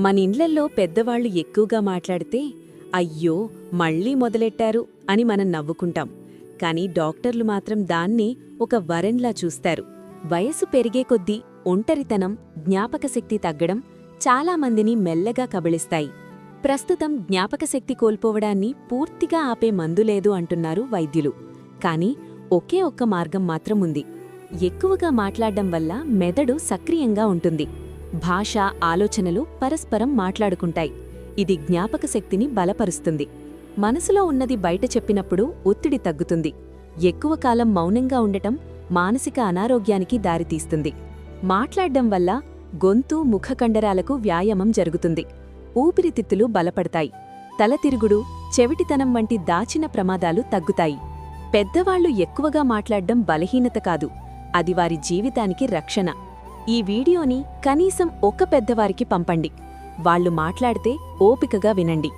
మన ఇండ్లల్లో పెద్దవాళ్లు ఎక్కువగా మాట్లాడితే అయ్యో మళ్ళీ మొదలెట్టారు అని మనం నవ్వుకుంటాం. కాని డాక్టర్లు మాత్రం దాన్ని ఒక వరంలా చూస్తారు. వయసు పెరిగే కొద్దీ ఒంటరితనం, జ్ఞాపకశక్తి తగ్గడం చాలామందిని మెల్లగా కబళిస్తాయి. ప్రస్తుతం జ్ఞాపకశక్తి కోల్పోవడాన్ని పూర్తిగా ఆపే మందులేదు అంటున్నారు వైద్యులు. కాని ఒకే ఒక్క మార్గం మాత్రం ఉంది. ఎక్కువగా మాట్లాడ్డం వల్ల మెదడు సక్రియంగా ఉంటుంది. భాష, ఆలోచనలు పరస్పరం మాట్లాడుకుంటాయి. ఇది జ్ఞాపకశక్తిని బలపరుస్తుంది. మనసులో ఉన్నది బయట చెప్పినప్పుడు ఒత్తిడి తగ్గుతుంది. ఎక్కువ కాలం మౌనంగా ఉండటం మానసిక అనారోగ్యానికి దారితీస్తుంది. మాట్లాడ్డం వల్ల గొంతు, ముఖకండరాలకు వ్యాయామం జరుగుతుంది. ఊపిరితిత్తులు బలపడతాయి. తలతిరుగుడు, చెవిటితనం వంటి దాచిన ప్రమాదాలు తగ్గుతాయి. పెద్దవాళ్లు ఎక్కువగా మాట్లాడ్డం బలహీనత కాదు, అది వారి జీవితానికి రక్షణ. ఈ వీడియోని కనీసం ఒక పెద్దవారికి పంపండి. వాళ్ళు మాట్లాడితే ఓపికగా వినండి.